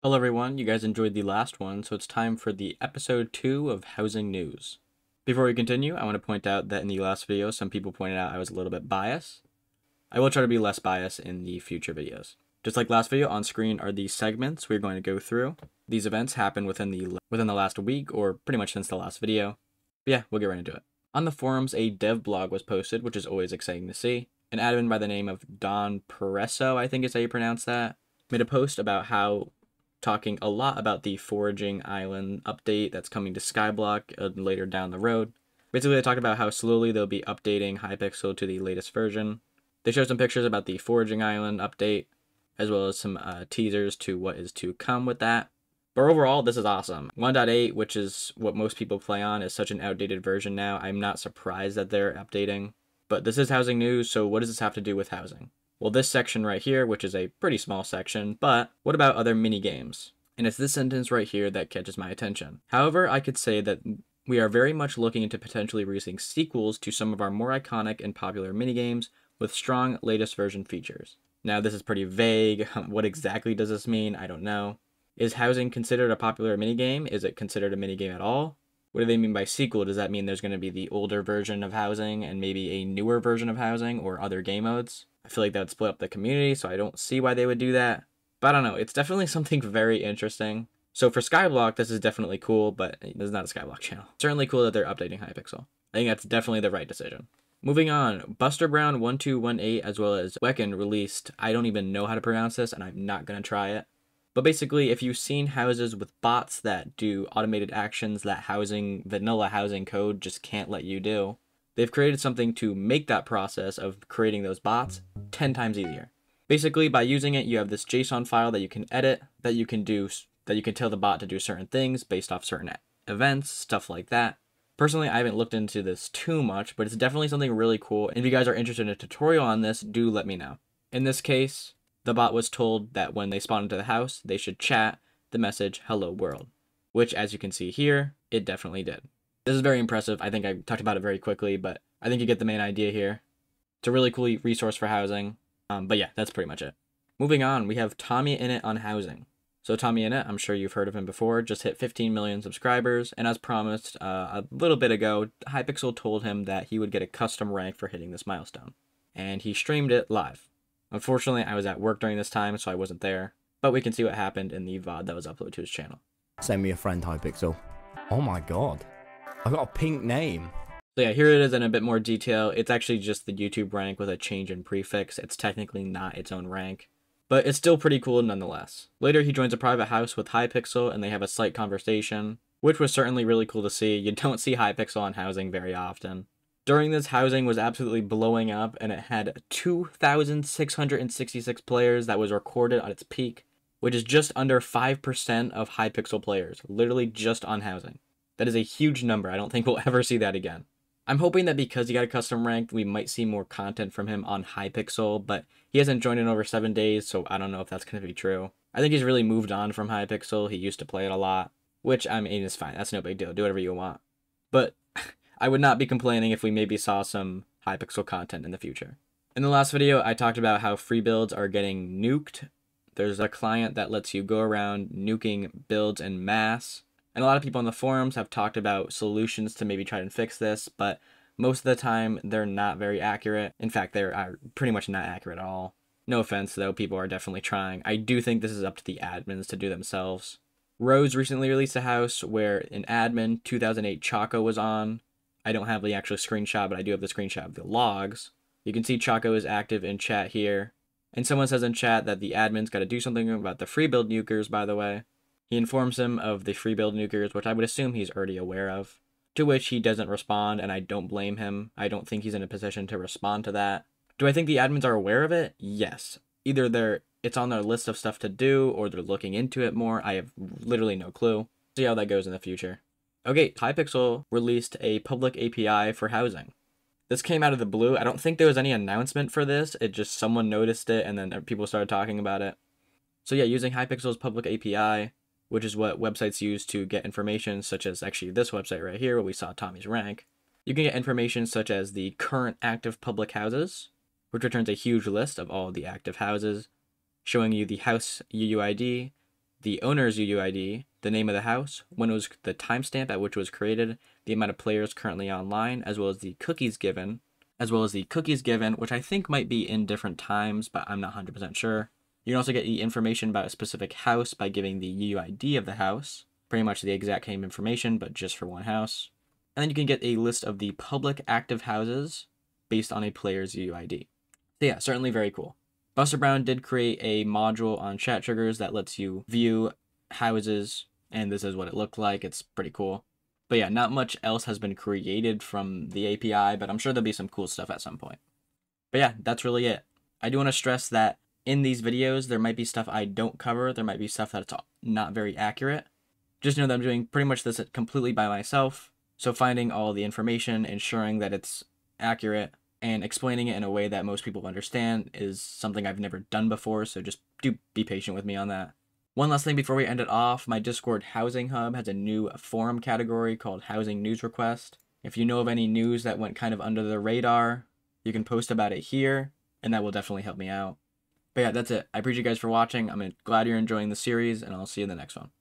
Hello everyone, you guys enjoyed the last one, so it's time for the episode 2 of Housing News. Before we continue, I want to point out that in the last video, some people pointed out I was a little bit biased. I will try to be less biased in the future videos. Just like last video, on screen are the segments we're going to go through. These events happened within the last week, or pretty much since the last video. But yeah, we'll get right into it. On the forums, a dev blog was posted, which is always exciting to see. An admin by the name of Don Peresso, I think is how you pronounce that, made a post about talking a lot about the foraging island update that's coming to Skyblock later down the road. Basically, they talked about how slowly they'll be updating Hypixel to the latest version. They showed some pictures about the foraging island update, as well as some teasers to what is to come with that. But overall, this is awesome. 1.8, which is what most people play on, is such an outdated version now. I'm not surprised that they're updating. But this is housing news, so what does this have to do with housing? Well, this section right here, which is a pretty small section, but what about other mini games? And it's this sentence right here that catches my attention. However, I could say that we are very much looking into potentially releasing sequels to some of our more iconic and popular minigames with strong latest version features. Now, this is pretty vague. What exactly does this mean? I don't know. Is housing considered a popular minigame? Is it considered a minigame at all? What do they mean by sequel? Does that mean there's going to be the older version of housing and maybe a newer version of housing or other game modes? I feel like that would split up the community, so I don't see why they would do that. But I don't know, it's definitely something very interesting. So for Skyblock, this is definitely cool, but this is not a Skyblock channel. Certainly cool that they're updating Hypixel. I think that's definitely the right decision. Moving on, Buster Brown 1218 as well as Wecken released, I don't even know how to pronounce this, and I'm not going to try it. But basically, if you've seen houses with bots that do automated actions that vanilla housing code just can't let you do, they've created something to make that process of creating those bots 10 times easier. Basically, by using it, you have this JSON file that you can edit, that you can tell the bot to do certain things based off certain events, stuff like that. Personally, I haven't looked into this too much, but it's definitely something really cool. And if you guys are interested in a tutorial on this, do let me know. In this case, the bot was told that when they spawn into the house, they should chat the message, "Hello world," which, as you can see here, it definitely did. This is very impressive. I think I talked about it very quickly, but I think you get the main idea here. It's a really cool resource for housing. But yeah, that's pretty much it. Moving on, we have TommyInnit on housing. So TommyInnit, I'm sure you've heard of him before, just hit 15 million subscribers, and as promised a little bit ago, Hypixel told him that he would get a custom rank for hitting this milestone. And he streamed it live. Unfortunately, I was at work during this time, so I wasn't there, but we can see what happened in the VOD that was uploaded to his channel. Send me a friend, Hypixel. Oh my god. I've got a pink name. So yeah, here it is in a bit more detail. It's actually just the YouTube rank with a change in prefix. It's technically not its own rank, but it's still pretty cool nonetheless. Later, he joins a private house with Hypixel, and they have a slight conversation, which was certainly really cool to see. You don't see Hypixel on housing very often. During this, housing was absolutely blowing up, and it had 2,666 players that was recorded at its peak, which is just under 5% of Hypixel players, literally just on housing. That is a huge number. I don't think we'll ever see that again. I'm hoping that because he got a custom rank, we might see more content from him on Hypixel, but he hasn't joined in over 7 days, so I don't know if that's going to be true. I think he's really moved on from Hypixel. He used to play it a lot, which, I mean, is fine. That's no big deal. Do whatever you want. But I would not be complaining if we maybe saw some Hypixel content in the future. In the last video, I talked about how free builds are getting nuked. There's a client that lets you go around nuking builds en masse. And a lot of people on the forums have talked about solutions to maybe try and fix this, but most of the time they're not very accurate. In fact, they're pretty much not accurate at all. No offense, though, people are definitely trying. I do think this is up to the admins to do themselves. Rose recently released a house where an admin, 2008 Choco, was on. I don't have the actual screenshot, but I do have the screenshot of the logs. You can see Choco is active in chat here. And someone says in chat that the admin's got to do something about the free build nukers, by the way. He informs him of the free build nukers, which I would assume he's already aware of. To which he doesn't respond, and I don't blame him. I don't think he's in a position to respond to that. Do I think the admins are aware of it? Yes. Either it's on their list of stuff to do, or they're looking into it more. I have literally no clue. See how that goes in the future. Okay, Hypixel released a public API for housing. This came out of the blue. I don't think there was any announcement for this. It just someone noticed it, and then people started talking about it. So yeah, using Hypixel's public API, which is what websites use to get information, such as actually this website right here where we saw Tommy's rank. You can get information such as the current active public houses, which returns a huge list of all the active houses, showing you the house UUID, the owner's UUID, the name of the house, when it was the timestamp at which it was created, the amount of players currently online, as well as the cookies given, which I think might be in different times, but I'm not 100% sure. You can also get the information about a specific house by giving the UUID of the house, pretty much the exact same information, but just for one house. And then you can get a list of the public active houses based on a player's UUID. So yeah, certainly very cool. Buster Brown did create a module on chat triggers that lets you view houses, and this is what it looked like. It's pretty cool. But yeah, not much else has been created from the API, but I'm sure there'll be some cool stuff at some point. But yeah, that's really it. I do want to stress that in these videos, there might be stuff I don't cover. There might be stuff that's not very accurate. Just know that I'm doing pretty much this completely by myself. So finding all the information, ensuring that it's accurate, and explaining it in a way that most people understand is something I've never done before. So just do be patient with me on that. One last thing before we end it off, my Discord Housing Hub has a new forum category called Housing News Request. If you know of any news that went kind of under the radar, you can post about it here, and that will definitely help me out. But yeah, that's it. I appreciate you guys for watching. I'm glad you're enjoying the series, and I'll see you in the next one.